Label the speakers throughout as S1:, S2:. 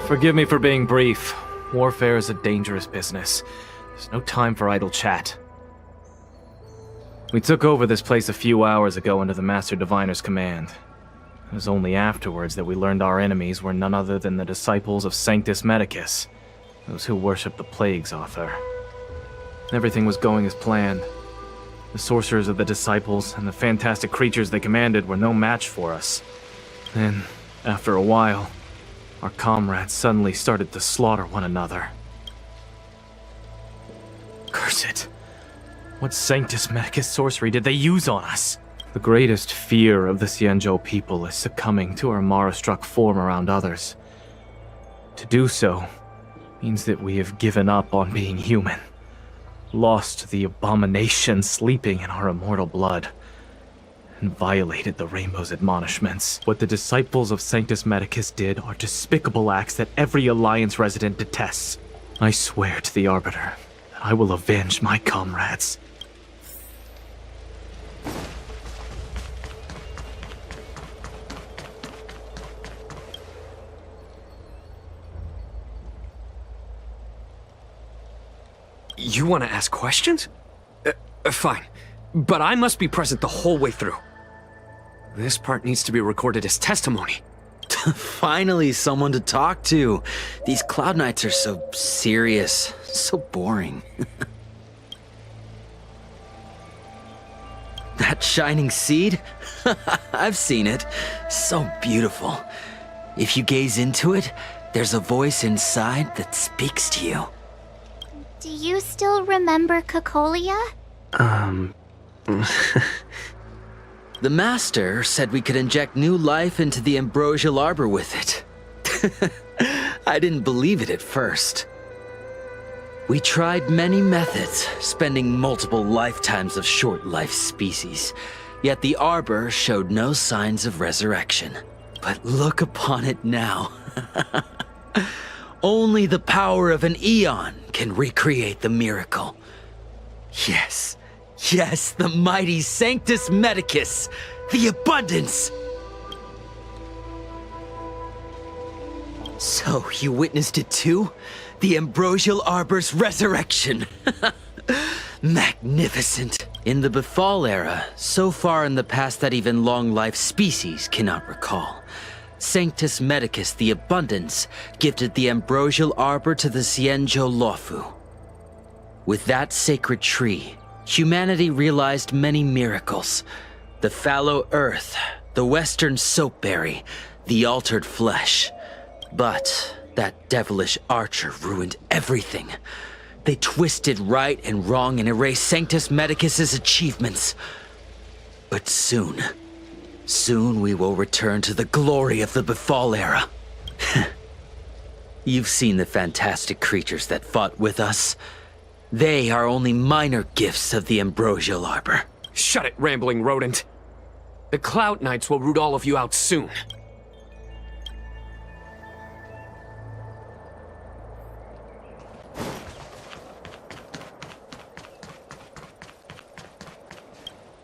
S1: Forgive me for being brief. Warfare is a dangerous business. There's no time for idle chat. We took over this place a few hours ago under the Master Diviner's command. It was only afterwards that we learned our enemies were none other than the disciples of Sanctus Medicus, those who worship the Plague's author. Everything was going as planned. The sorcerers of the disciples and the fantastic creatures they commanded were no match for us. Then, after a while, our comrades suddenly started to slaughter one another. Curse it! What Sanctus Medicus sorcery did they use on us? The greatest fear of the Xianzhou people is succumbing to our Mara-struck form around others. To do so means that we have given up on being human, lost the abomination sleeping in our immortal blood, and violated the Rainbow's admonishments. What the disciples of Sanctus Medicus did are despicable acts that every Alliance resident detests. I swear to the Arbiter that I will avenge my comrades.
S2: You want to ask questions? Fine. But I must be present the whole way through. This part needs to be recorded as testimony.
S3: Finally, someone to talk to. These Cloud Knights are so serious, so boring. That shining seed? I've seen it. So beautiful. If you gaze into it, there's a voice inside that speaks to you.
S4: Do you still remember Cocolia?
S3: The Master said we could inject new life into the ambrosial arbor with it. I didn't believe it at first. We tried many methods, spending multiple lifetimes of short-life species, yet the arbor showed no signs of resurrection. But look upon it now. Only the power of an eon can recreate the miracle. Yes, yes, the mighty Sanctus Medicus, the abundance! So, you witnessed it too? The ambrosial arbor's resurrection! Magnificent! In the Befall era, so far in the past that even long-life species cannot recall, Sanctus Medicus the Abundance gifted the ambrosial arbor to the Xianzhou Luofu. With that sacred tree, humanity realized many miracles. The fallow earth, the western soapberry, the altered flesh. But that devilish archer ruined everything. They twisted right and wrong and erased Sanctus Medicus's achievements. But soon we will return to the glory of the Befall era. You've seen the fantastic creatures that fought with us. They are only minor gifts of the ambrosial arbor.
S2: Shut it, rambling rodent. The Cloud Knights will root all of you out soon.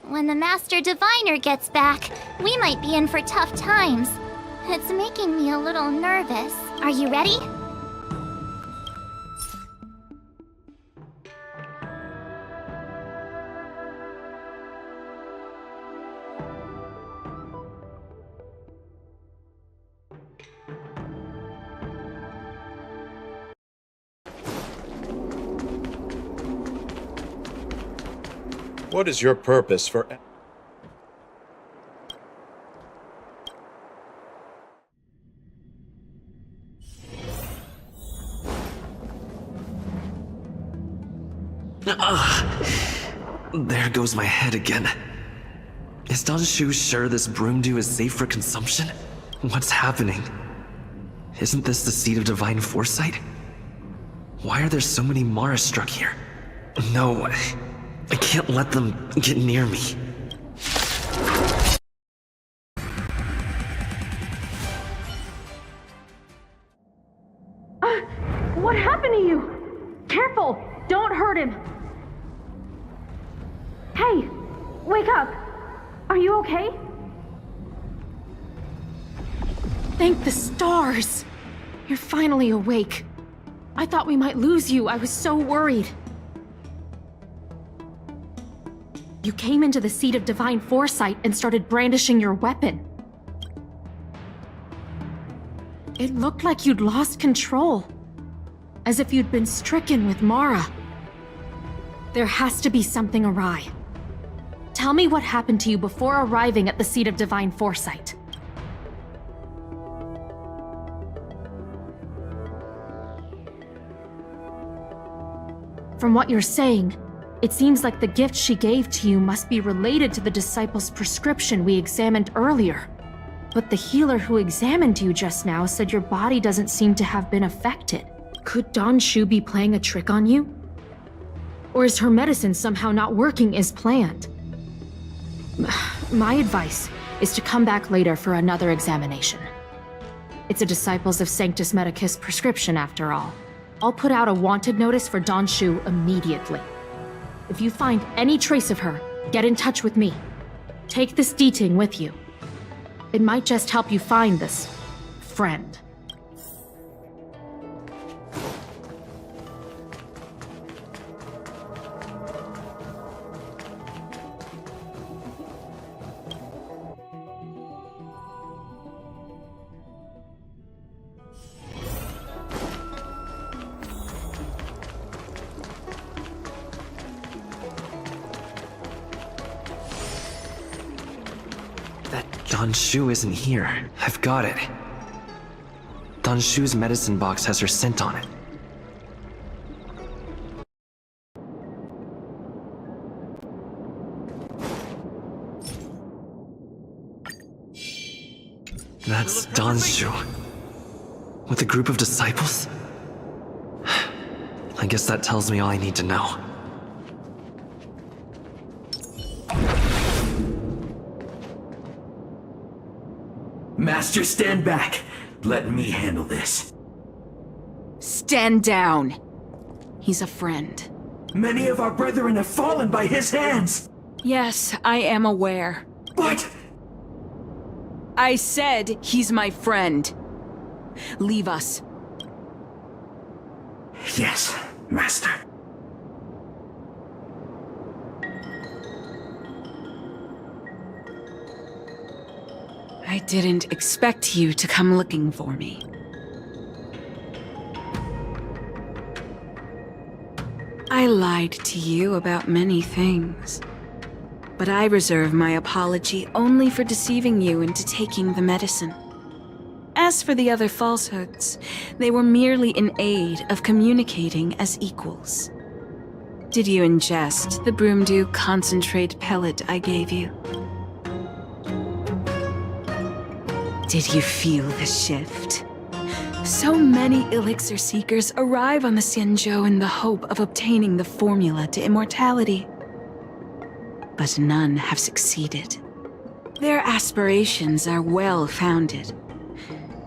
S4: When the Master Diviner gets back, we might be in for tough times. It's making me a little nervous. Are you ready?
S5: What is your purpose for...
S6: There goes my head again. Is Danshu sure this broom dew is safe for consumption? What's happening? Isn't this the seed of divine foresight? Why are there so many Mara struck here? No, I can't let them get near me.
S7: What happened to you? Careful! Don't hurt him! Hey! Wake up! Are you okay? Thank the stars! You're finally awake. I thought we might lose you. I was so worried. You came into the seat of divine foresight and started brandishing your weapon. It looked like you'd lost control. As if you'd been stricken with Mara. There has to be something awry. Tell me what happened to you before arriving at the seat of divine foresight. From what you're saying, it seems like the gift she gave to you must be related to the disciple's prescription we examined earlier. But the healer who examined you just now said your body doesn't seem to have been affected. Could Don Shu be playing a trick on you? Or is her medicine somehow not working as planned? My advice is to come back later for another examination. It's a Disciples of Sanctus Medicus prescription after all. I'll put out a wanted notice for Don Shu immediately. If you find any trace of her, get in touch with me. Take this deting with you. It might just help you find this friend.
S6: Don Shu isn't here. I've got it. Don Shu's medicine box has her scent on it. That's Don Shu. With a group of disciples? I guess that tells me all I need to know.
S8: Master, stand back. Let me handle this.
S9: Stand down. He's a friend.
S8: Many of our brethren have fallen by his hands.
S9: Yes, I am aware.
S8: But...
S9: I said he's my friend. Leave us.
S8: Yes, Master.
S9: I didn't expect you to come looking for me. I lied to you about many things. But I reserve my apology only for deceiving you into taking the medicine. As for the other falsehoods, they were merely in aid of communicating as equals. Did you ingest the Broomdew concentrate pellet I gave you? Did you feel the shift? So many elixir seekers arrive on the Xianzhou in the hope of obtaining the formula to immortality. But none have succeeded. Their aspirations are well-founded.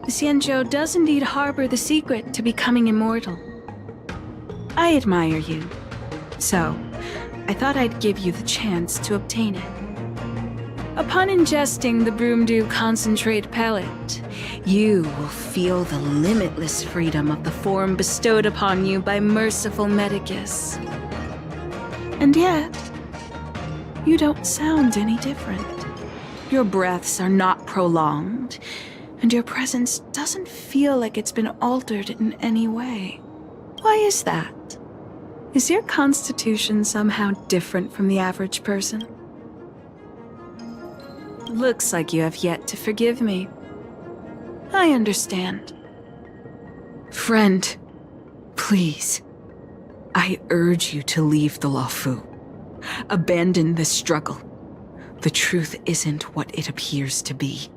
S9: The Xianzhou does indeed harbor the secret to becoming immortal. I admire you, so I thought I'd give you the chance to obtain it. Upon ingesting the Broomdew concentrate pellet, you will feel the limitless freedom of the form bestowed upon you by merciful Medicus. And yet, you don't sound any different. Your breaths are not prolonged, and your presence doesn't feel like it's been altered in any way. Why is that? Is your constitution somehow different from the average person? Looks like you have yet to forgive me. I understand. Friend, please. I urge you to leave the Luofu. Abandon this struggle. The truth isn't what it appears to be.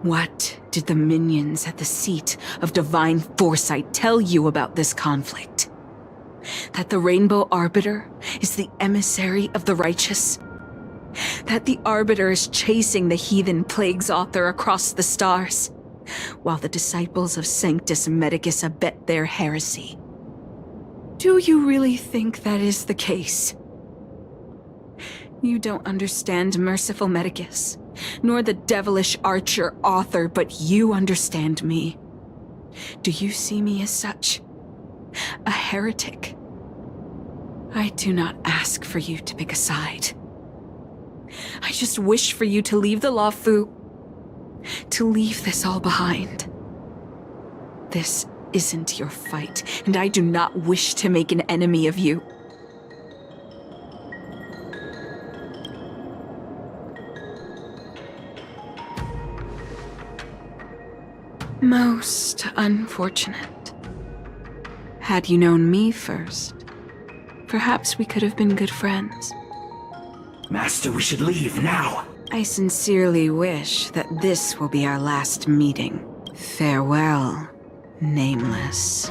S9: What did the minions at the seat of divine foresight tell you about this conflict? That the Rainbow Arbiter is the emissary of the righteous? That the Arbiter is chasing the heathen plagues author across the stars, while the disciples of Sanctus Medicus abet their heresy? Do you really think that is the case? You don't understand merciful Medicus, nor the devilish archer author, but you understand me. Do you see me as such? A heretic? I do not ask for you to pick a side. I just wish for you to leave the Law Fu. To leave this all behind. This isn't your fight, and I do not wish to make an enemy of you. Most unfortunate. Had you known me first, perhaps we could have been good friends.
S8: Master, we should leave now.
S9: I sincerely wish that this will be our last meeting. Farewell, Nameless.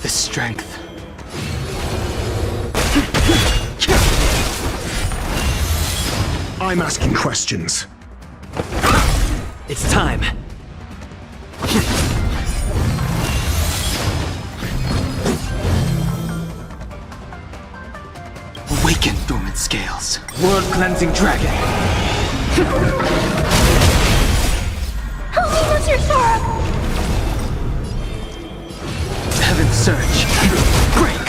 S1: The strength.
S10: I'm asking questions.
S2: It's time.
S3: Awaken, dormant scales. World-cleansing dragon.
S4: Help me, Mr. Sora!
S3: Heaven surge. Break.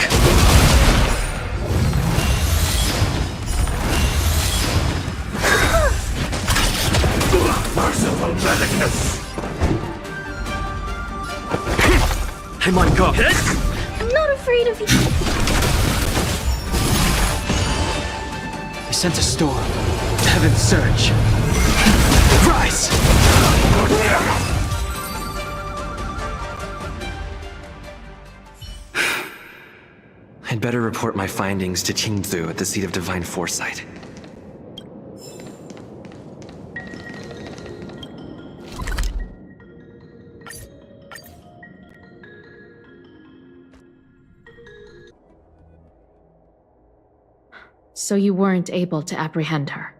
S8: Merciful Medicus!
S2: I'm on go.
S4: I'm not afraid of you.
S3: I sense a storm. Heaven surge. Rise!
S6: I'd better report my findings to Qingzu at the seat of divine foresight.
S7: So you weren't able to apprehend her.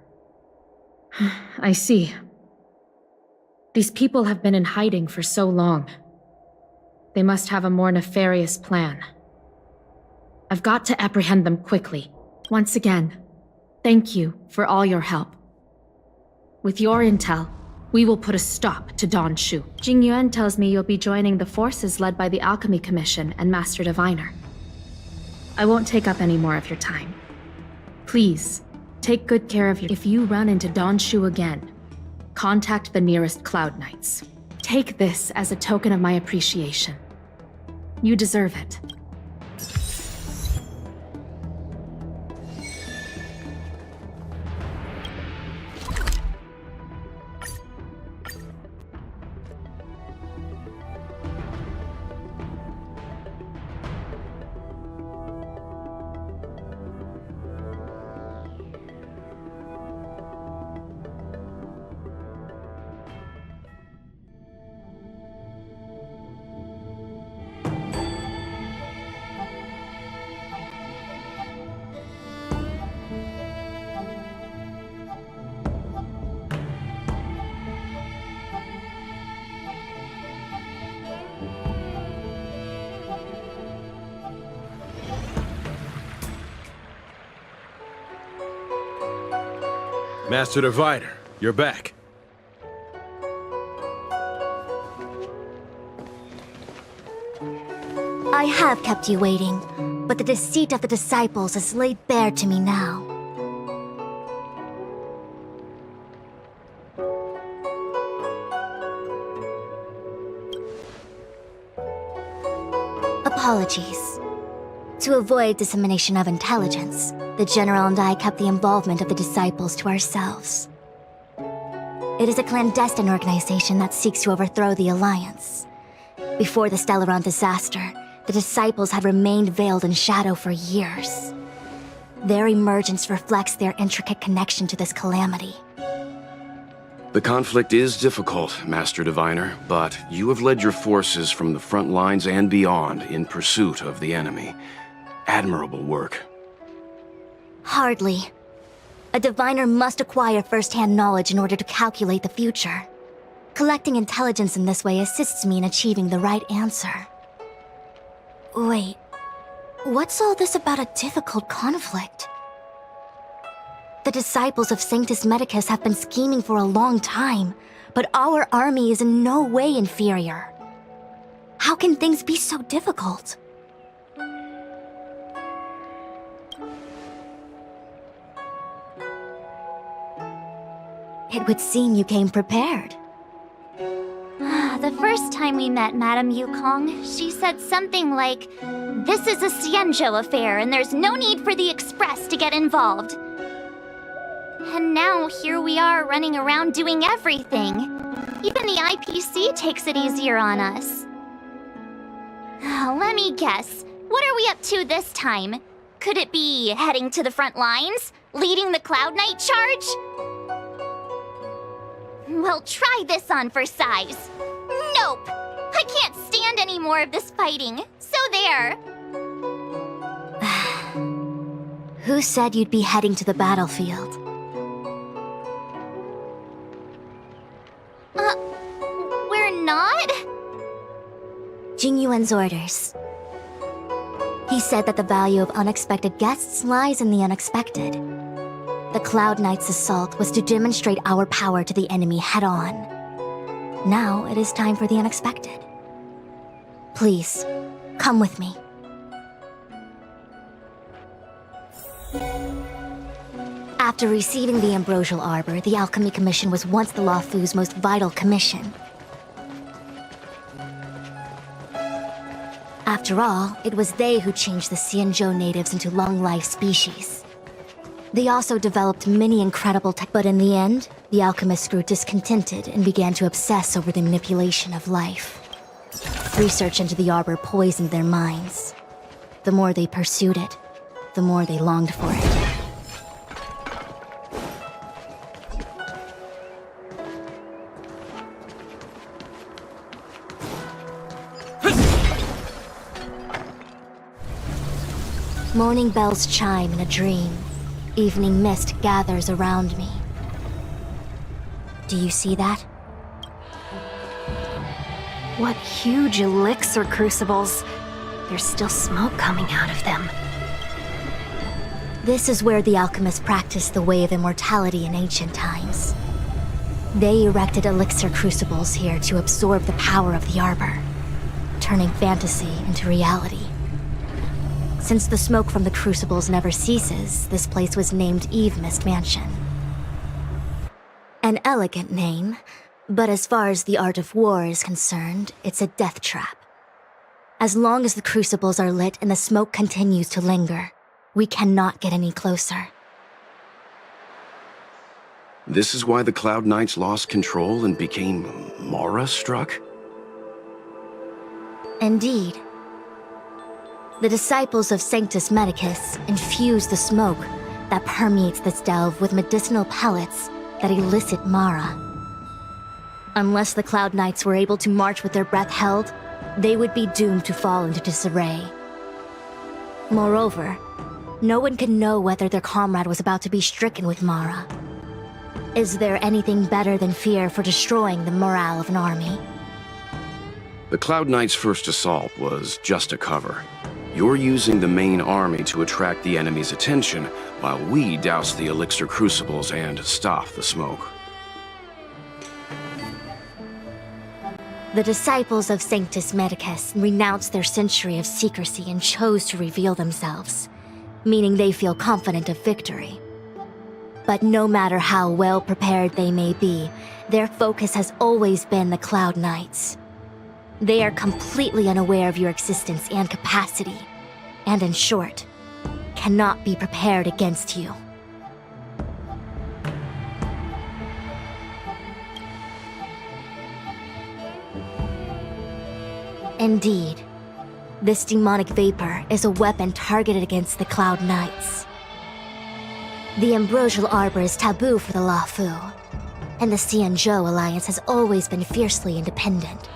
S7: I see. These people have been in hiding for so long. They must have a more nefarious plan. I've got to apprehend them quickly. Once again, thank you for all your help. With your intel, we will put a stop to Don Shu. Jing Yuan tells me you'll be joining the forces led by the Alchemy Commission and Master Diviner. I won't take up any more of your time. Please, take good care of If you run into Don Shu again, contact the nearest Cloud Knights. Take this as a token of my appreciation. You deserve it.
S5: Master Diviner, you're back.
S4: I have kept you waiting, but the deceit of the disciples is laid bare to me now. Apologies. To avoid dissemination of intelligence, the General and I kept the involvement of the disciples to ourselves. It is a clandestine organization that seeks to overthrow the Alliance. Before the Stellaron disaster, the disciples had remained veiled in shadow for years. Their emergence reflects their intricate connection to this calamity.
S11: The conflict is difficult, Master Diviner, but you have led your forces from the front lines and beyond in pursuit of the enemy. Admirable work.
S4: Hardly. A diviner must acquire first-hand knowledge in order to calculate the future. Collecting intelligence in this way assists me in achieving the right answer. Wait, What's all this about a difficult conflict? The disciples of Sanctus Medicus have been scheming for a long time, but our army is in no way inferior. How can things be so difficult? It would seem you came prepared.
S10: The first time we met Madame Yukong, she said something like, "This is a Xianzhou affair and there's no need for the Express to get involved." And now here we are running around doing everything. Even the IPC takes it easier on us. Let me guess, what are we up to this time? Could it be heading to the front lines? Leading the Cloud Knight charge? Well, try this on for size. Nope! I can't stand any more of this fighting. So there.
S4: Who said you'd be heading to the battlefield?
S10: We're not?
S4: Jingyuan's orders. He said that the value of unexpected guests lies in the unexpected. The Cloud Knight's assault was to demonstrate our power to the enemy head-on. Now it is time for the unexpected. Please, come with me. After receiving the Ambrosial Arbor, the Alchemy Commission was once the Luofu's most vital commission. After all, it was they who changed the Xianzhou natives into long-life species. They also developed many incredible tech, but in the end, the alchemists grew discontented and began to obsess over the manipulation of life. Research into the Arbor poisoned their minds. The more they pursued it, the more they longed for it. Morning bells chime in a dream. Evening mist gathers around me. Do you see that?
S7: What huge elixir crucibles. There's still smoke coming out of them.
S4: This is where the alchemists practiced the way of immortality in ancient times. They erected elixir crucibles here to absorb the power of the Arbor, turning fantasy into reality. Since the smoke from the crucibles never ceases, this place was named Eve Mist Mansion. An elegant name, but as far as the art of war is concerned, it's a death trap. As long as the crucibles are lit and the smoke continues to linger, we cannot get any closer.
S11: This is why the Cloud Knights lost control and became Mara-struck?
S4: Indeed. The disciples of Sanctus Medicus infuse the smoke that permeates this delve with medicinal pellets that elicit Mara. Unless the Cloud Knights were able to march with their breath held, they would be doomed to fall into disarray. Moreover, no one could know whether their comrade was about to be stricken with Mara. Is there anything better than fear for destroying the morale of an army?
S11: The Cloud Knights' first assault was just a cover. You're using the main army to attract the enemy's attention, while we douse the elixir crucibles and stop the smoke.
S4: The disciples of Sanctus Medicus renounced their century of secrecy and chose to reveal themselves, meaning they feel confident of victory. But no matter how well prepared they may be, their focus has always been the Cloud Knights. They are completely unaware of your existence and capacity, and in short, cannot be prepared against you. Indeed, this demonic vapor is a weapon targeted against the Cloud Knights. The Ambrosial Arbor is taboo for the Luofu, and the Xianzhou Alliance has always been fiercely independent.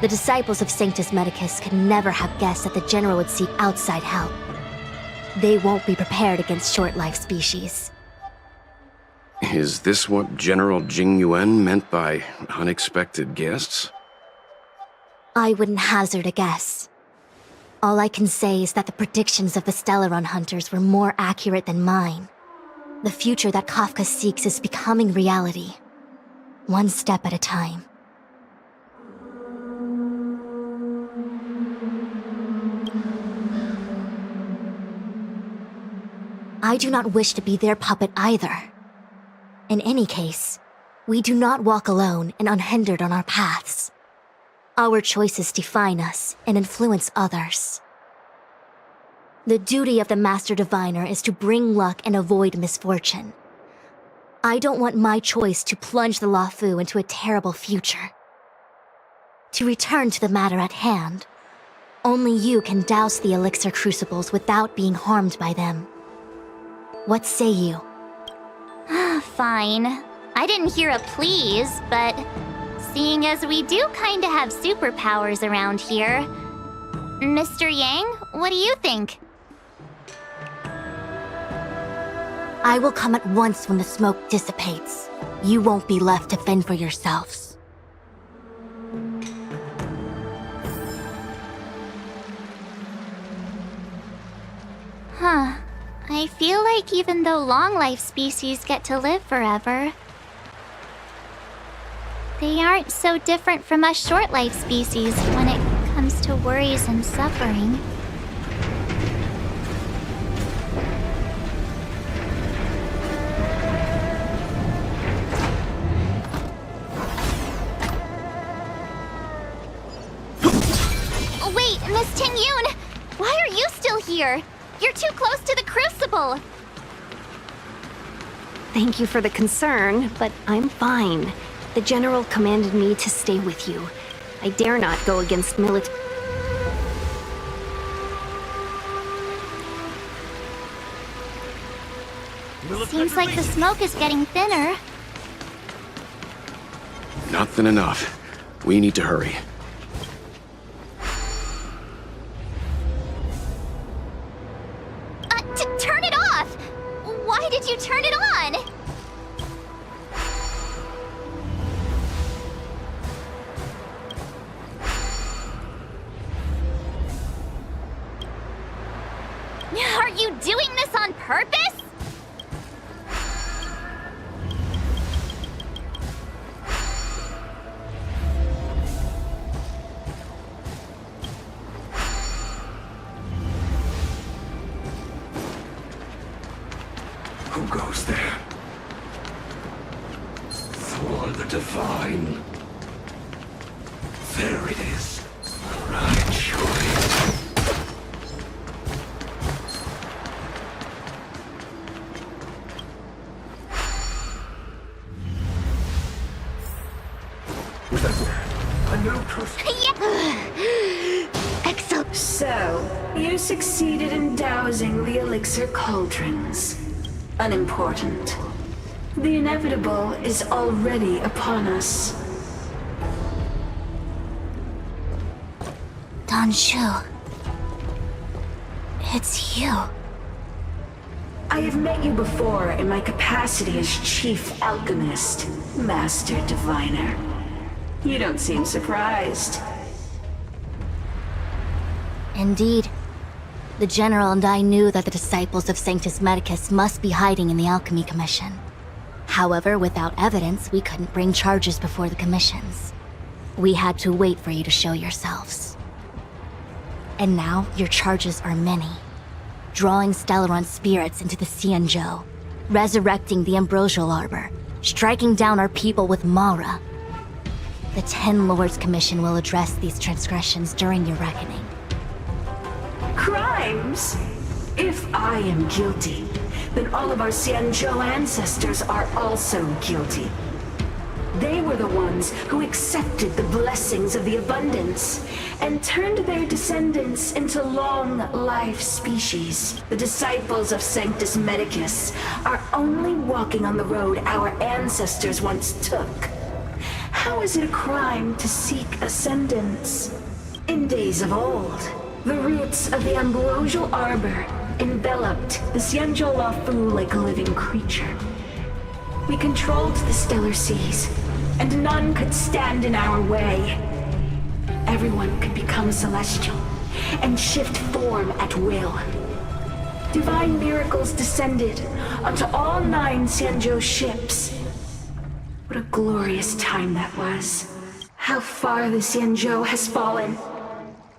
S4: The disciples of Sanctus Medicus could never have guessed that the General would seek outside help. They won't be prepared against short-life species.
S11: Is this what General Jingyuan meant by unexpected guests?
S4: I wouldn't hazard a guess. All I can say is that the predictions of the Stellaron hunters were more accurate than mine. The future that Kafka seeks is becoming reality. One step at a time. I do not wish to be their puppet either. In any case, we do not walk alone and unhindered on our paths. Our choices define us and influence others. The duty of the Master Diviner is to bring luck and avoid misfortune. I don't want my choice to plunge the Luofu into a terrible future. To return to the matter at hand, only you can douse the elixir crucibles without being harmed by them. What say you?
S10: Fine. I didn't hear a please, but seeing as we do kinda have superpowers around here, Mr. Yang, what do you think?
S4: I will come at once when the smoke dissipates. You won't be left to fend for yourselves.
S10: Huh. I feel like even though long-life species get to live forever, they aren't so different from us short-life species when it comes to worries and suffering. Wait, Miss Ting-Yun! Why are you still here? You're too close to the crucible!
S12: Thank you for the concern, but I'm fine. The General commanded me to stay with you. I dare not go against military.
S10: Seems like the smoke is getting thinner.
S11: Not thin enough. We need to hurry.
S10: Turn it off! Why did you turn it on? Are you doing this on purpose?
S8: Who goes there? For the divine. There it is. Right choice. Was that a no trust?
S10: Excellent.
S9: So, you succeeded in dousing the elixir cauldrons. Unimportant. The inevitable is already upon us.
S4: Dan Shu. It's you.
S9: I have met you before in my capacity as Chief Alchemist, Master Diviner. You don't seem surprised.
S4: Indeed. The General and I knew that the disciples of Sanctus Medicus must be hiding in the Alchemy Commission. However, without evidence, we couldn't bring charges before the commissions. We had to wait for you to show yourselves. And now, your charges are many. Drawing Stellaron spirits into the Xianzhou, resurrecting the Ambrosial Arbor, striking down our people with Mara. The Ten Lords Commission will address these transgressions during your reckoning.
S9: Crimes? If I am guilty, then all of our Xianzhou ancestors are also guilty. They were the ones who accepted the blessings of the abundance and turned their descendants into long-life species. The disciples of Sanctus Medicus are only walking on the road our ancestors once took. How is it a crime to seek ascendance? In days of old, the roots of the Ambrosial Arbor enveloped the Xianzhou Luofu like a living creature. We controlled the stellar seas, and none could stand in our way. Everyone could become celestial, and shift form at will. Divine miracles descended onto all 9 Xianzhou ships. What a glorious time that was. How far the Xianzhou has fallen.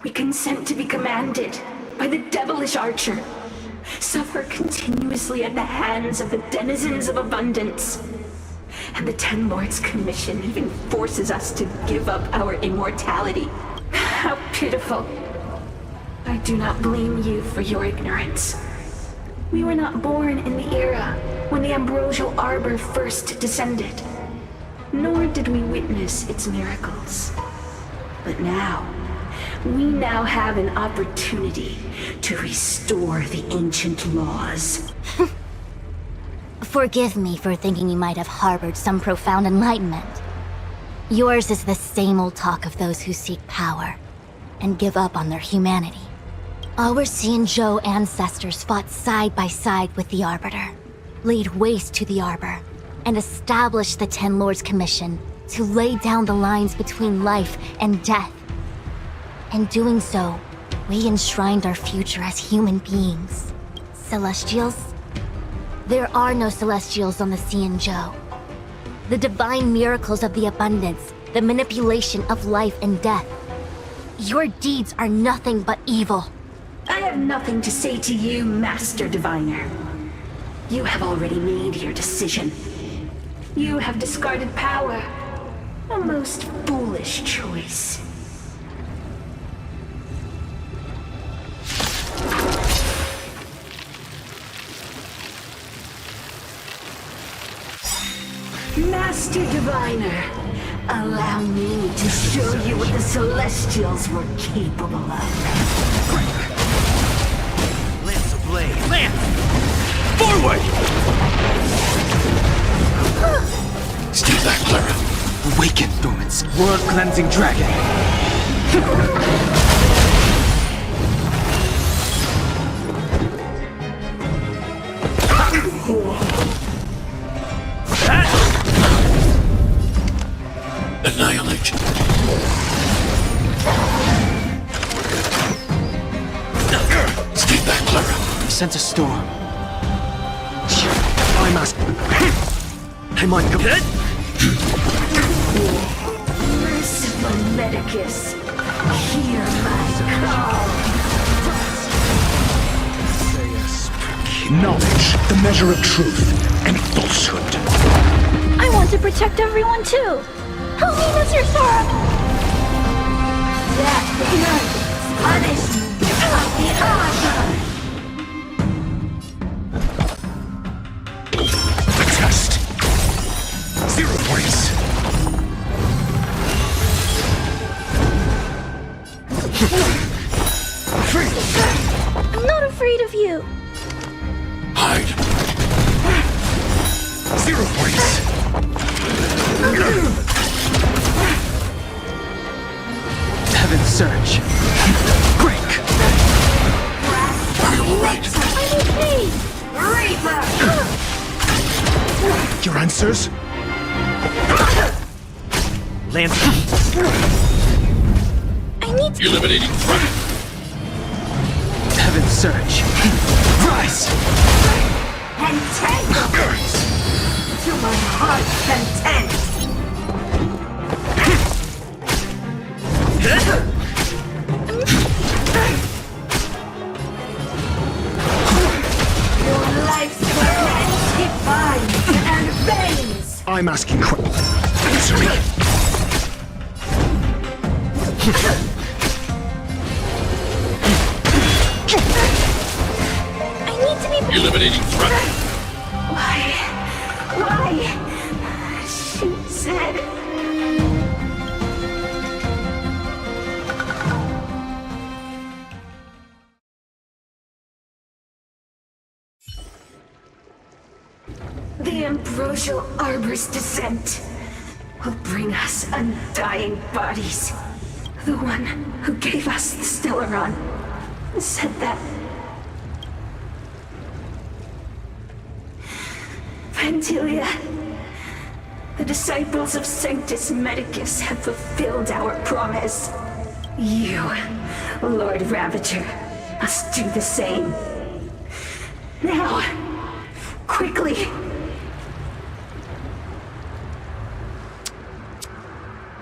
S9: We consent to be commanded by the devilish archer. Suffer continuously at the hands of the denizens of abundance. And the Ten Lords' Commission even forces us to give up our immortality. How pitiful. I do not blame you for your ignorance. We were not born in the era when the Ambrosial Arbor first descended, nor did we witness its miracles. But now, we now have an opportunity to restore the ancient laws.
S4: Forgive me for thinking you might have harbored some profound enlightenment. Yours is the same old talk of those who seek power and give up on their humanity. Our Xianzhou ancestors fought side by side with the Arbiter, laid waste to the Arbor, and established the Ten Lords' Commission to lay down the lines between life and death. In doing so, we enshrined our future as human beings. Celestials? There are no Celestials on the Xianzhou. The divine miracles of the abundance, the manipulation of life and death. Your deeds are nothing but evil.
S9: I have nothing to say to you, Master Diviner. You have already made your decision. You have discarded power. A most foolish choice. Master Diviner, allow me to show you what the Celestials were capable of.
S8: Lance ablaze! Lance! Forward!
S11: Stay back, Clara.
S8: Awaken, Dormants. World-cleansing dragon.
S11: Annihilate. Stay back, Clara.
S8: He sent a storm. I must... I might go...
S9: Merciful Medicus, hear my call.
S13: Knowledge, the measure of truth and falsehood.
S10: I want to protect everyone too. Help me, Mr. Sorrow.
S9: That punishment of the Arbor.
S13: A test. 0 points.
S10: I'm not afraid of you.
S11: Hide.
S13: 0 points.
S8: Heaven's surge. Break!
S11: Are you alright?
S10: I'm okay.
S13: Your answers?
S8: Lance.
S10: I need to...
S11: Eliminating threat.
S8: Heaven's surge. Rise!
S9: Entangle to my heart's content. Your life's command defines and veins.
S13: I'm asking answer me.
S10: I need to be...
S11: Eliminating threat.
S9: Why? She said... The Ambrosial Arbor's descent will bring us undying bodies. The one who gave us the Stellaron said that... Vantilia, the disciples of Sanctus Medicus have fulfilled our promise.
S14: You, Lord Ravager, must do the same. Now! Quickly!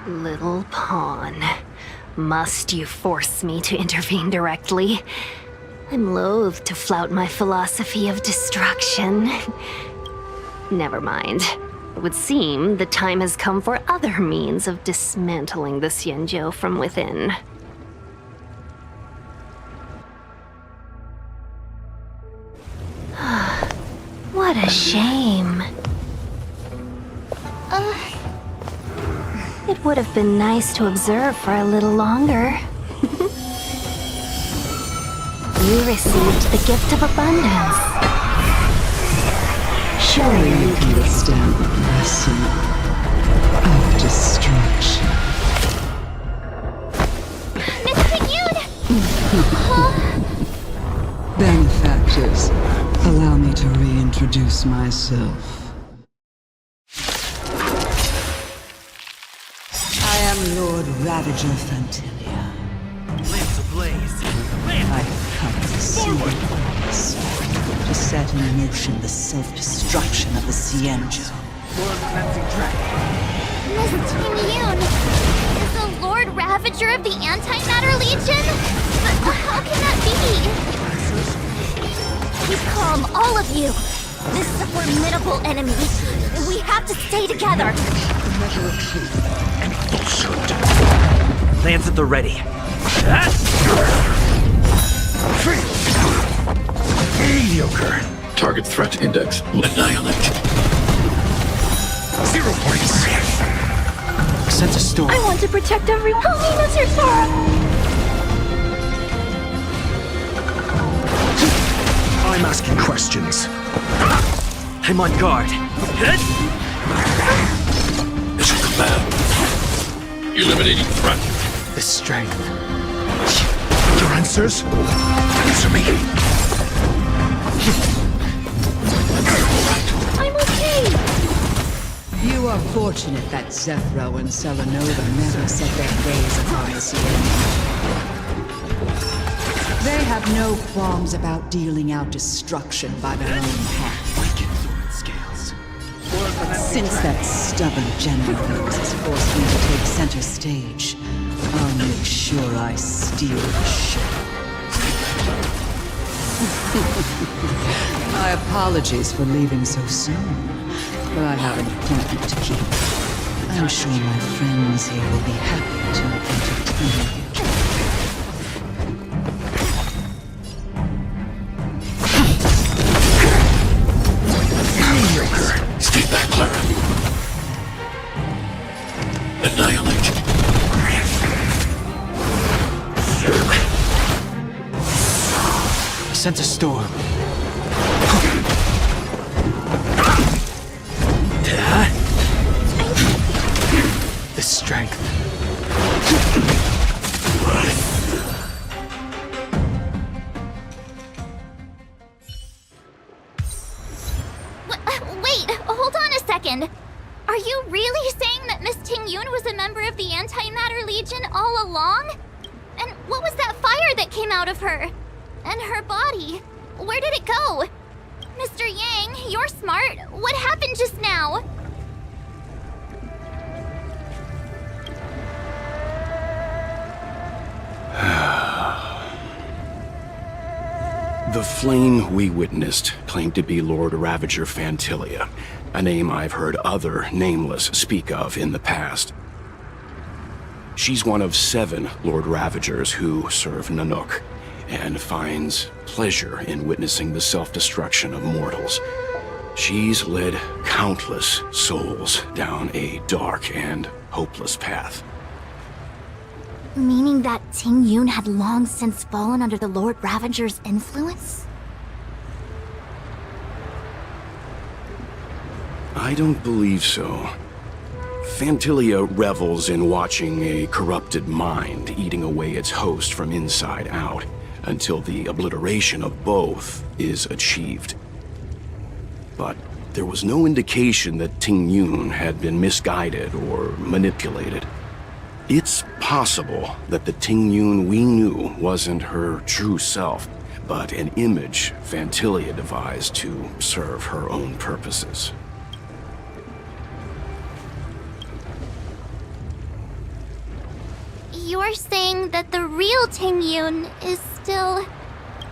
S12: Little pawn. Must you force me to intervene directly? I'm loath to flout my philosophy of destruction. Never mind. It would seem the time has come for other means of dismantling the Xianzhou from within. What a shame. It would have been nice to observe for a little longer. You received the gift of abundance.
S15: Surely you can withstand the blessing of destruction. Benefactors, allow me to reintroduce myself. I am Lord Ravager Fantilia.
S8: Lance ablaze.
S15: I have come to see this, to set in motion the self-destruction of the Xianzhou.
S10: Miss Ting-Yun is the Lord Ravager of the Antimatter Legion? But how can that be? Keep calm, all of you. This is a formidable enemy. We have to stay together.
S8: The measure of truth and falsehood. Lance at the ready.
S13: Mediocre.
S16: Target threat index annihilate.
S13: 0 points.
S3: Sense a storm.
S10: I want to protect everyone. Help me, Mr. Sora.
S13: I'm asking questions.
S8: I'm on guard.
S16: Mission command. Eliminating threat.
S3: The strength.
S13: Your answers? Answer me.
S10: I'm okay.
S15: You are fortunate that Zephyro and Selenova never set their gaze upon the Xianzhou. They have no qualms about dealing out destruction by their own hand. Since that stubborn general has forced me to take center stage, I'll make sure I steal the show. My apologies for leaving so soon, but I have an appointment to keep. I'm sure my friends here will be happy to entertain you.
S16: Stay back, Clara. Annihilate.
S3: Sense a storm. The strength.
S10: Wait, hold on a second. Are you really saying that Miss Ting-Yun was a member of the Antimatter Legion all along? And what was that fire that came out of her? And her body? Where did it go? Mr. Yang, you're smart. What happened just now?
S11: The flame we witnessed claimed to be Lord Ravager Fantilia, a name I've heard other nameless speak of in the past. She's one of 7 Lord Ravagers who serve Nanook, and finds pleasure in witnessing the self-destruction of mortals. She's led countless souls down a dark and hopeless path.
S4: Meaning that Ting-Yun had long since fallen under the Lord Ravager's influence?
S11: I don't believe so. Fantilia revels in watching a corrupted mind eating away its host from inside out, until the obliteration of both is achieved. But there was no indication that Ting-Yun had been misguided or manipulated. It's possible that the Ting-Yun we knew wasn't her true self, but an image Fantilia devised to serve her own purposes.
S10: You're saying that the real Ting-Yun is still...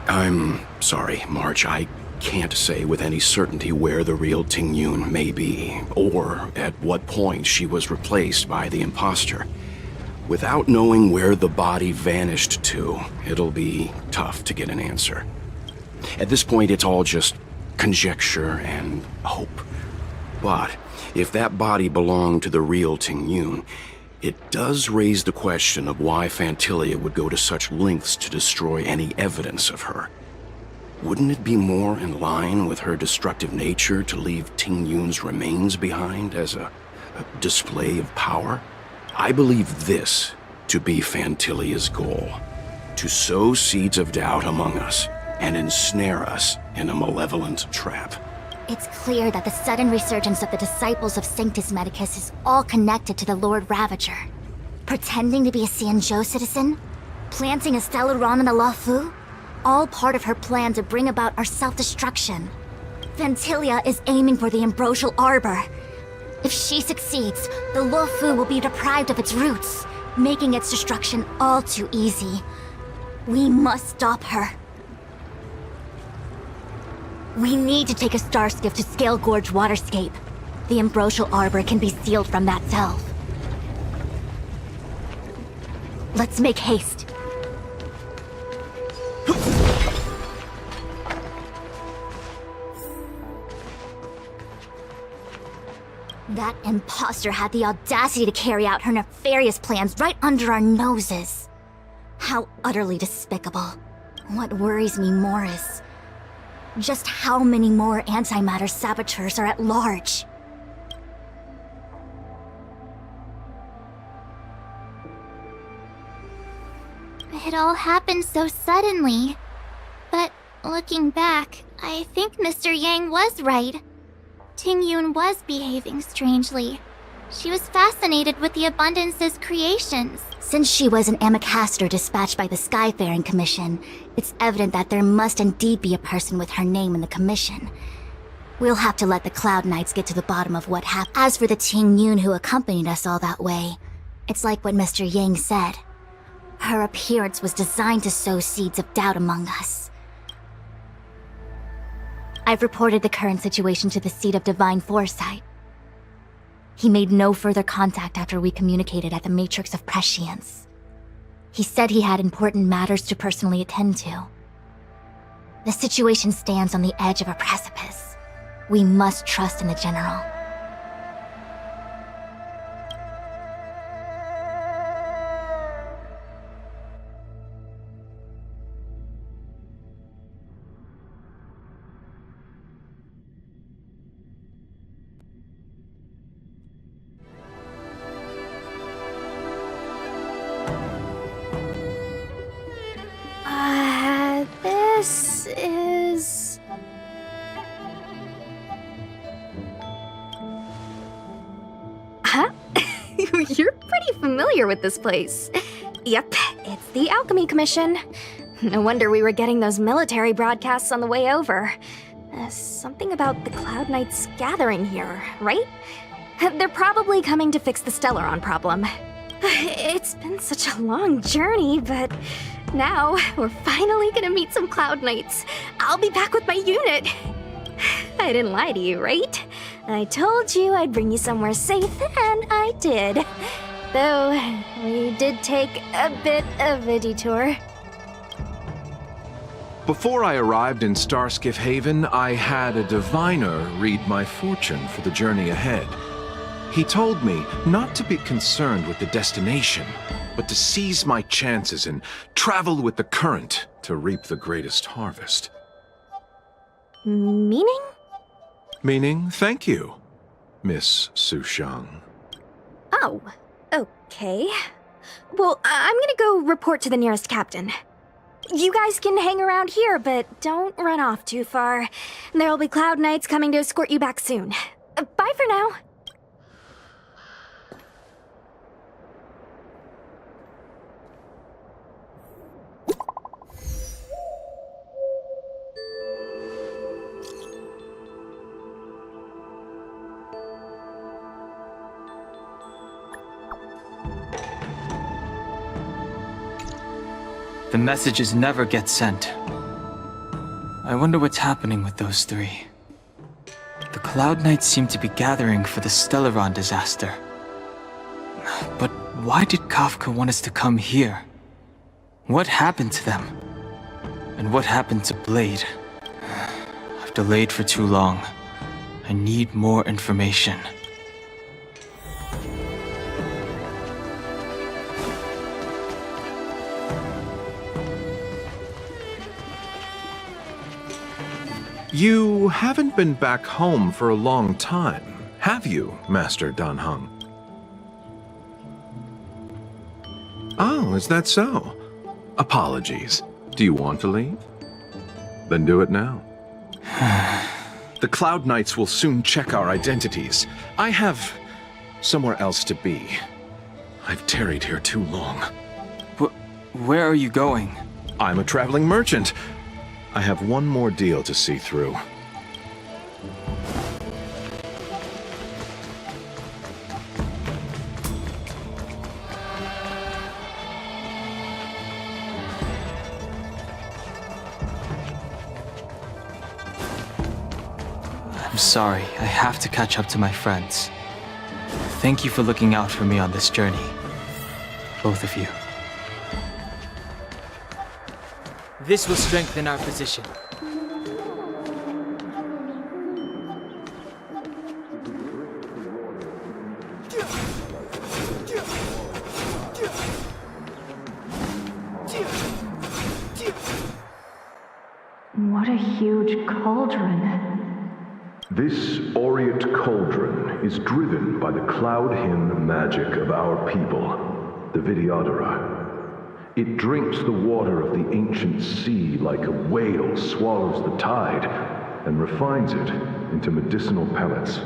S11: I'm sorry, March. I can't say with any certainty where the real Ting-Yun may be, or at what point she was replaced by the imposter. Without knowing where the body vanished to, it'll be tough to get an answer. At this point, it's all just conjecture and hope. But if that body belonged to the real Ting-Yun, it does raise the question of why Fantilia would go to such lengths to destroy any evidence of her. Wouldn't it be more in line with her destructive nature to leave Ting-Yun's remains behind as a display of power? I believe this to be Fantilia's goal: to sow seeds of doubt among us and ensnare us in a malevolent trap.
S4: It's clear that the sudden resurgence of the disciples of Sanctus Medicus is all connected to the Lord Ravager. Pretending to be a Xianzhou citizen? Planting a Stellaron in the Luofu? All part of her plan to bring about our self-destruction. Fantilia is aiming for the Ambrosial Arbor. If she succeeds, the Luofu will be deprived of its roots, making its destruction all too easy. We must stop her. We need to take a star skiff to Scale Gorge Waterscape. The Ambrosial Arbor can be sealed from that delve. Let's make haste. That imposter had the audacity to carry out her nefarious plans right under our noses. How utterly despicable. What worries me more is just how many more antimatter saboteurs are at large.
S10: It all happened so suddenly. But looking back, I think Mr. Yang was right. Ting-Yun was behaving strangely. She was fascinated with the Abundance's creations.
S4: Since she was an Amicastor dispatched by the Skyfaring Commission, it's evident that there must indeed be a person with her name in the commission. We'll have to let the Cloud Knights get to the bottom of what happened. As for the Ting-Yun who accompanied us all that way, it's like what Mr. Yang said. Her appearance was designed to sow seeds of doubt among us. I've reported the current situation to the Seat of Divine Foresight. He made no further contact after we communicated at the Matrix of Prescience. He said he had important matters to personally attend to. The situation stands on the edge of a precipice. We must trust in the General.
S7: This is...
S17: Huh? You're pretty familiar with this place. Yep, it's the Alchemy Commission. No wonder we were getting those military broadcasts on the way over. Something about the Cloud Knights gathering here, right? They're probably coming to fix the Stellaron problem. It's been such a long journey, but now we're finally gonna meet some Cloud Knights. I'll be back with my unit. I didn't lie to you, right? I told you I'd bring you somewhere safe, and I did. Though, we did take a bit of a detour.
S18: Before I arrived in Starskiff Haven, I had a diviner read my fortune for the journey ahead. He told me not to be concerned with the destination, but to seize my chances and travel with the current to reap the greatest harvest.
S17: Meaning?
S18: Meaning, thank you, Miss Sushang.
S17: Oh, okay. Well, I'm gonna go report to the nearest captain. You guys can hang around here, but don't run off too far. There'll be Cloud Knights coming to escort you back soon. Bye for now.
S19: The messages never get sent. I wonder what's happening with those three. The Cloud Knights seem to be gathering for the Stellaron disaster. But why did Kafka want us to come here? What happened to them? And what happened to Blade? I've delayed for too long. I need more information.
S18: You haven't been back home for a long time, have you, Master Dan Heng? Oh, is that so? Apologies. Do you want to leave? Then do it now. The Cloud Knights will soon check our identities. I have somewhere else to be. I've tarried here too long.
S19: Where are you going?
S18: I'm a traveling merchant. I have one more deal to see through.
S19: I'm sorry, I have to catch up to my friends. Thank you for looking out for me on this journey. Both of you. This will strengthen our position.
S20: What a huge cauldron.
S21: This aureate cauldron is driven by the cloud hymn magic of our people, the Vidyadhara. It drinks the water of the ancient sea like a whale swallows the tide, and refines it into medicinal pellets.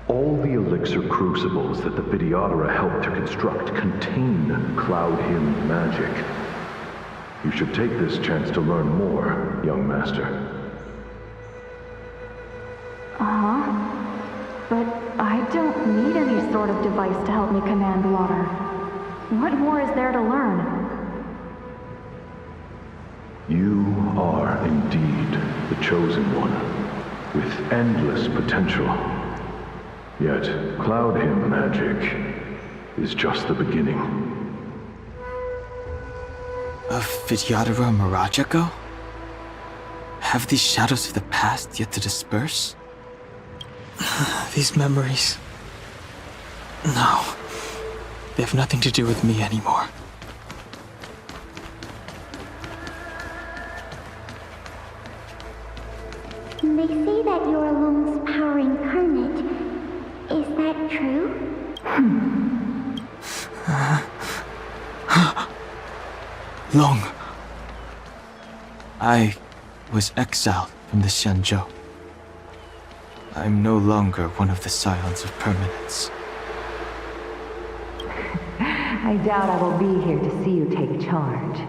S21: All the elixir crucibles that the Vidyadhara helped to construct contain cloud hymn magic. You should take this chance to learn more, young master.
S20: But I don't need any sort of device to help me command water. What more is there to learn?
S21: You are indeed the chosen one, with endless potential. Yet, cloud hymn magic is just the beginning.
S19: Of Vidyadhara Mirajago? Have these shadows of the past yet to disperse? These memories... No. They have nothing to do with me anymore.
S10: They say that you're Lung's power incarnate. Is that true?
S19: Long. I was exiled from the Xianzhou. I'm no longer one of the Scions of Permanence.
S20: I doubt I will be here to see you take charge.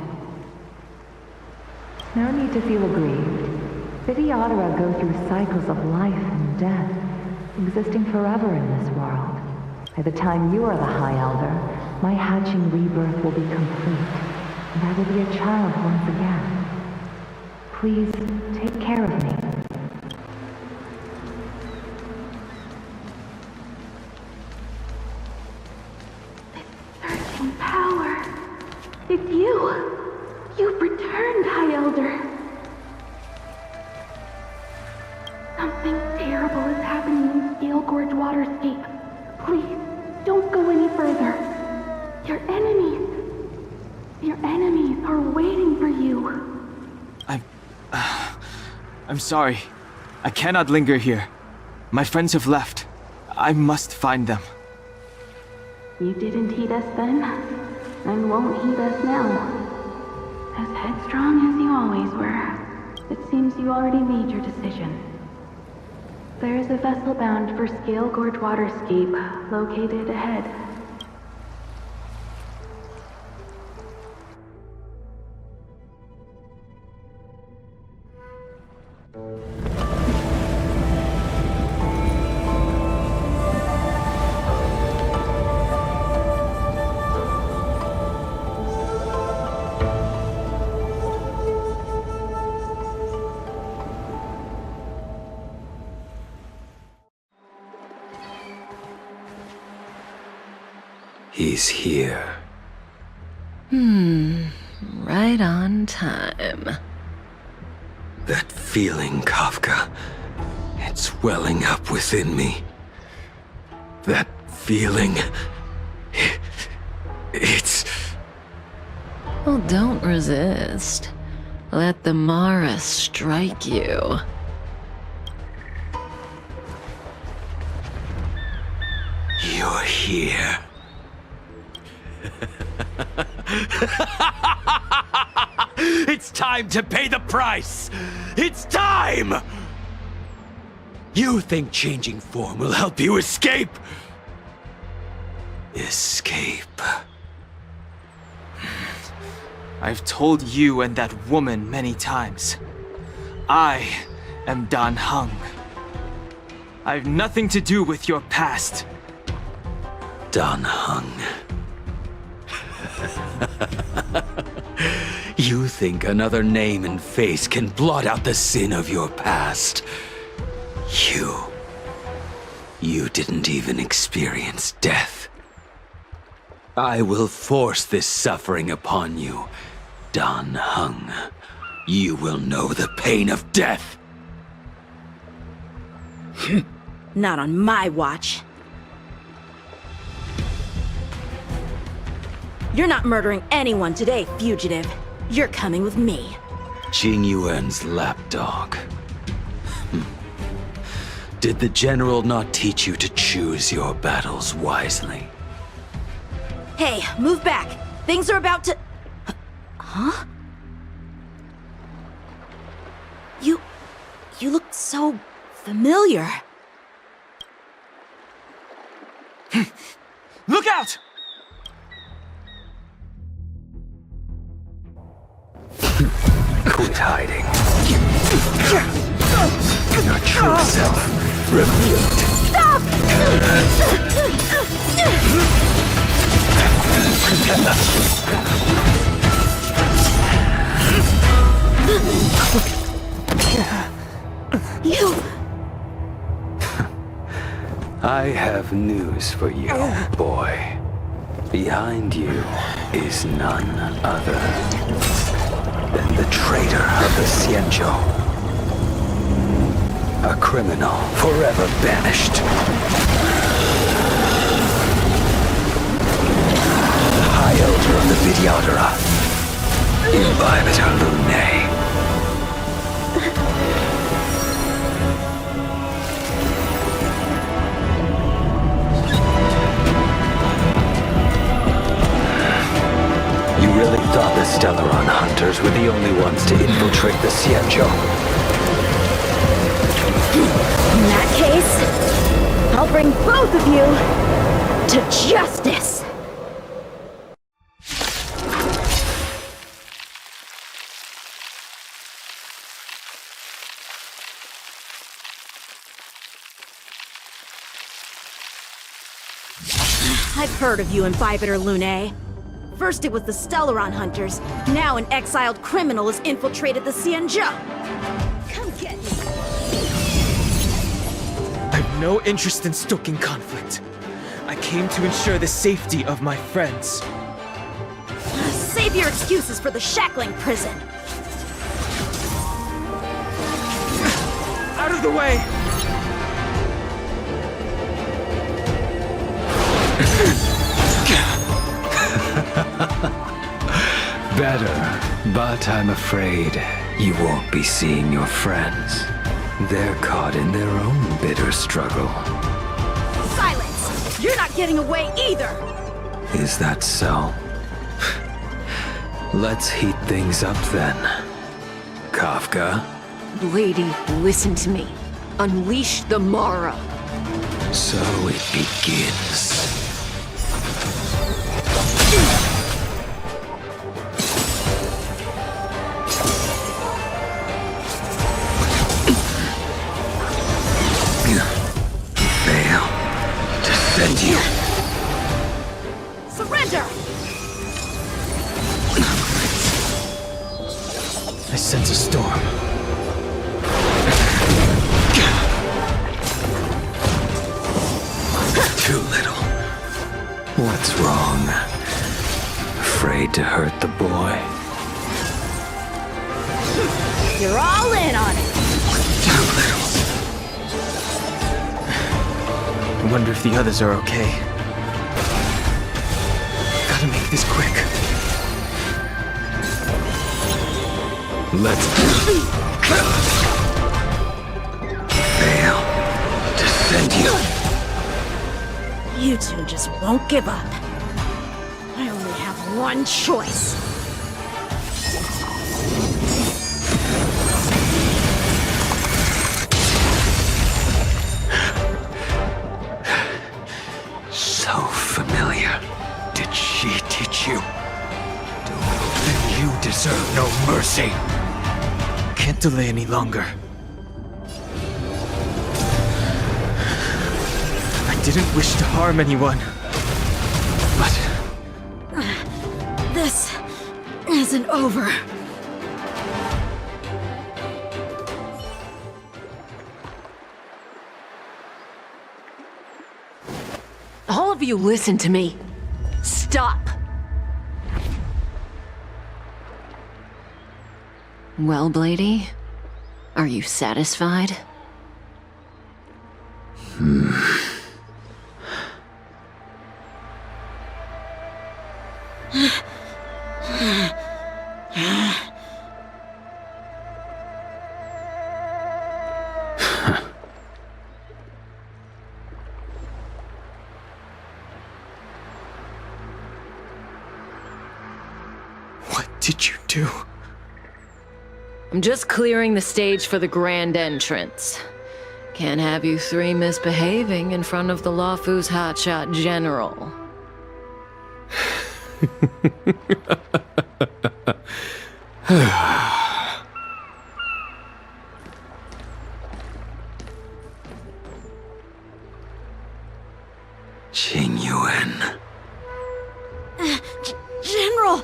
S20: No need to feel aggrieved. Vidyadhara go through cycles of life and death, existing forever in this world. By the time you are the High Elder, my hatching rebirth will be complete, and I will be a child once again. Please, take care of me. Surging power. It's you! You've returned, High Elder. Something terrible is happening in Steel Gorge Waterscape. Please, don't go any further. Your enemies are waiting for you.
S19: I'm sorry. I cannot linger here. My friends have left. I must find them.
S20: You didn't heed us then, and won't heed us now. As headstrong as you always were, it seems you already made your decision. There is a vessel bound for Scale Gorge Waterscape, located ahead.
S2: He's here.
S1: Right on time.
S2: That feeling, Kafka. It's welling up within me. That feeling. It's...
S1: Well, don't resist. Let the Mara strike you.
S2: You're here. It's time to pay the price! It's time! You think changing form will help you escape? Escape.
S19: I've told you and that woman many times. I am Dan Heng. I've nothing to do with your past.
S2: Dan Heng. You think another name and face can blot out the sin of your past? You didn't even experience death. I will force this suffering upon you, Dan Heng. You will know the pain of death.
S22: Not on my watch. You're not murdering anyone today, fugitive. You're coming with me.
S2: Jing Yuan's lapdog. Did the general not teach you to choose your battles wisely?
S22: Hey, move back. Things are about to... Huh? You look so familiar.
S19: Look out!
S2: Quit hiding. Your true self revealed.
S22: Stop! You...
S2: I have news for you, boy. Behind you is none other than the traitor of the Xianzhou. A criminal forever banished. The High Elder of the Vidyadhara. Imbibitor Lunae. You really thought the Stellaron hunters were the only ones to infiltrate the Xianzhou?
S22: In that case, I'll bring both of you to justice! I've heard of you, Imbibitor Lunae. First it was the Stellaron hunters, now an exiled criminal has infiltrated the Xianzhou. Come get me!
S19: I've no interest in stoking conflict. I came to ensure the safety of my friends.
S22: Save your excuses for the shackling prison!
S19: Out of the way!
S2: Better, but I'm afraid You won't be seeing your friends. They're caught in their own bitter struggle.
S22: Silence! You're not getting away either!
S2: Is that so? Let's heat things up then. Kafka?
S1: Lady, listen to me. Unleash the Mara.
S2: So it begins. Fail to send you.
S22: Surrender!
S19: I sense a storm.
S2: Too little. What's wrong? Afraid to hurt the boy?
S22: You're all in on it!
S2: Too little.
S19: I wonder if the others are okay. Gotta make this quick.
S2: Let's fail to send you.
S22: You two just won't give up. I only have one choice.
S2: So familiar. Did she teach you? Then you deserve no mercy.
S19: Can't delay any longer. I didn't wish to harm anyone. But
S22: This isn't over.
S1: All of you listen to me. Stop. Well, Blady, are you satisfied?
S19: what did you do?
S1: I'm just clearing the stage for the grand entrance. Can't have you three misbehaving in front of the Lafu's hotshot general.
S2: Qing Yuan.
S22: General!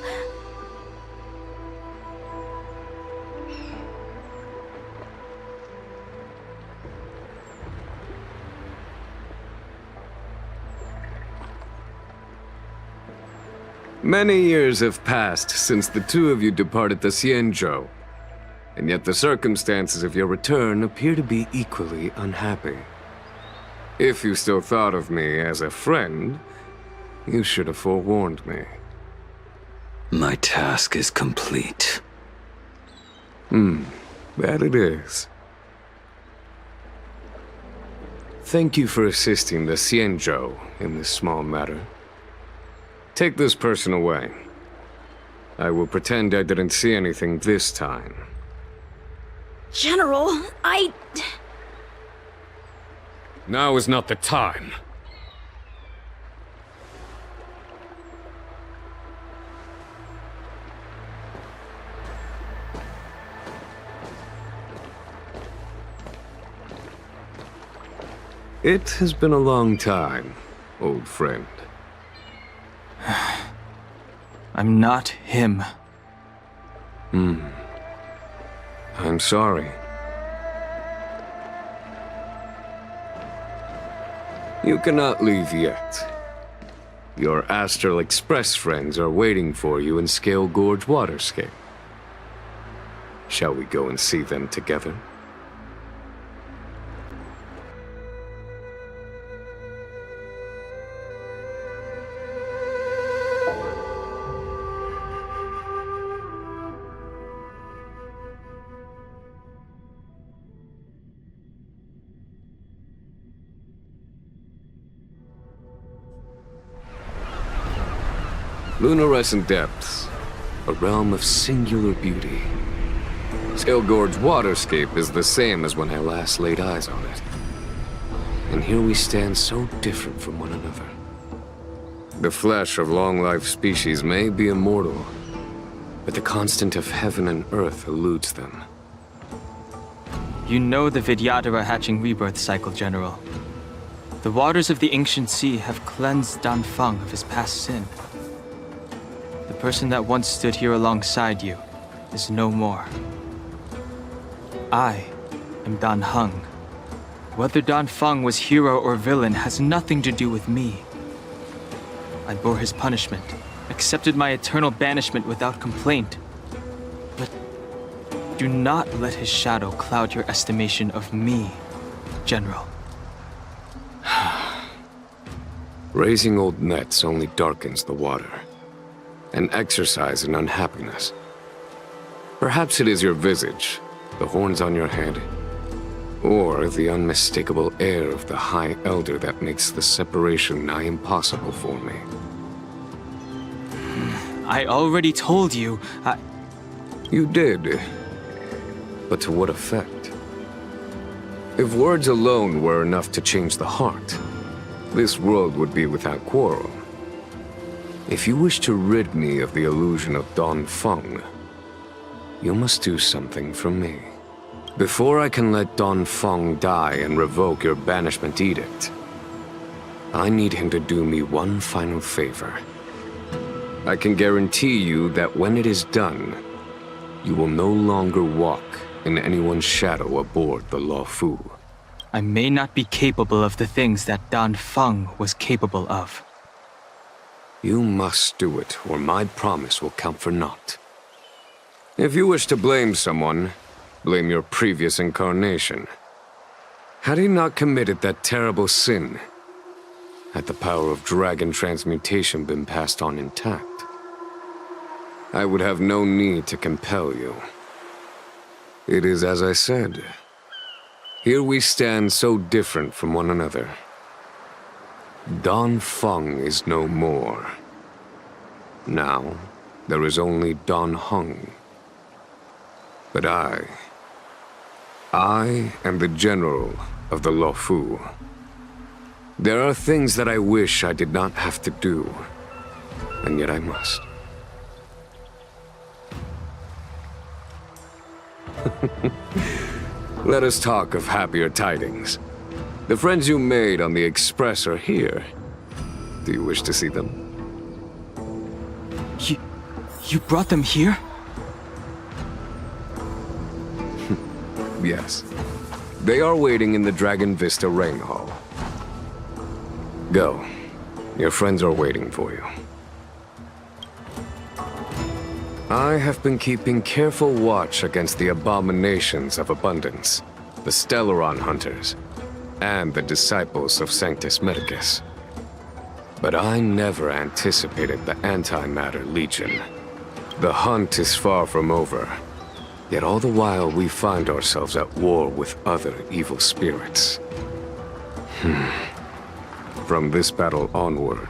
S11: Many years have passed since the two of you departed the Xianzhou, and yet the circumstances of your return appear to be equally unhappy. If you still thought of me as a friend, you should have forewarned me.
S2: My task is complete.
S11: That it is. Thank you for assisting the Xianzhou in this small matter. Take this person away. I will pretend I didn't see anything this time.
S22: General,
S11: Now is not the time. It has been a long time, old friend.
S19: I'm not him.
S11: I'm sorry. You cannot leave yet. Your Astral Express friends are waiting for you in Scale Gorge Waterscape. Shall we go and see them together?
S5: Luminescent depths, a realm of singular beauty. Scalegorge's waterscape is the same as when I last laid eyes on it. And here we stand so different from one another. The flesh of long-lived species may be immortal, but the constant of heaven and earth eludes them.
S19: You know the Vidyadhara hatching rebirth cycle, General. The waters of the ancient sea have cleansed Danfeng of his past sin. The person that once stood here alongside you is no more. I am Dan Heng. Whether Danfeng was hero or villain has nothing to do with me. I bore his punishment, accepted my eternal banishment without complaint. But do not let his shadow cloud your estimation of me, General.
S5: Raising old nets only darkens the water, and exercise in unhappiness. Perhaps it is your visage, the horns on your head, or the unmistakable air of the High Elder that makes the separation nigh impossible for me.
S19: I already told you,
S5: You did. But to what effect? If words alone were enough to change the heart, this world would be without quarrel. If you wish to rid me of the illusion of Danfeng, you must do something for me. Before I can let Danfeng die and revoke your banishment edict, I need him to do me one final favor. I can guarantee you that when it is done, you will no longer walk in anyone's shadow aboard the Luofu.
S19: I may not be capable of the things that Danfeng was capable of.
S5: You must do it, or my promise will count for naught. If you wish to blame someone, blame your previous incarnation. Had he not committed that terrible sin, had the power of dragon transmutation been passed on intact, I would have no need to compel you. It is as I said. Here we stand so different from one another. Danfeng is no more. Now, there is only Dan Heng. But I am the general of the Luofu. There are things that I wish I did not have to do, and yet I must. Let us talk of happier tidings. The friends you made on the Express are here. Do you wish to see them?
S19: You brought them here?
S5: Yes. They are waiting in the Dragon Vista Rain Hall. Go. Your friends are waiting for you. I have been keeping careful watch against the abominations of abundance, the Stellaron hunters, and the disciples of Sanctus Medicus. But I never anticipated the Antimatter Legion. The hunt is far from over, yet all the while we find ourselves at war with other evil spirits. From this battle onward,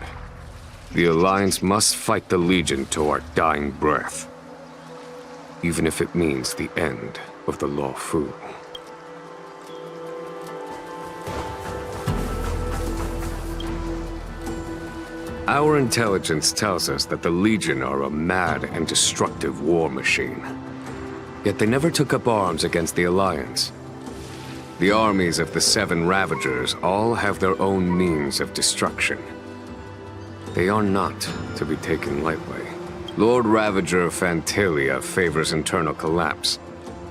S5: the Alliance must fight the Legion to our dying breath, even if it means the end of the Luofu. Our intelligence tells us that the Legion are a mad and destructive war machine. Yet they never took up arms against the Alliance. The armies of the Seven Ravagers all have their own means of destruction. They are not to be taken lightly. Lord Ravager Fantalia favors internal collapse,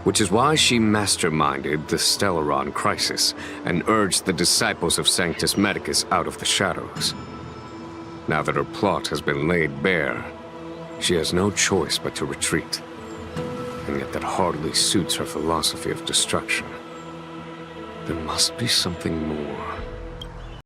S5: which is why she masterminded the Stellaron crisis and urged the disciples of Sanctus Medicus out of the shadows. Now that her plot has been laid bare, she has no choice but to retreat. And yet that hardly suits her philosophy of destruction. There must be something more.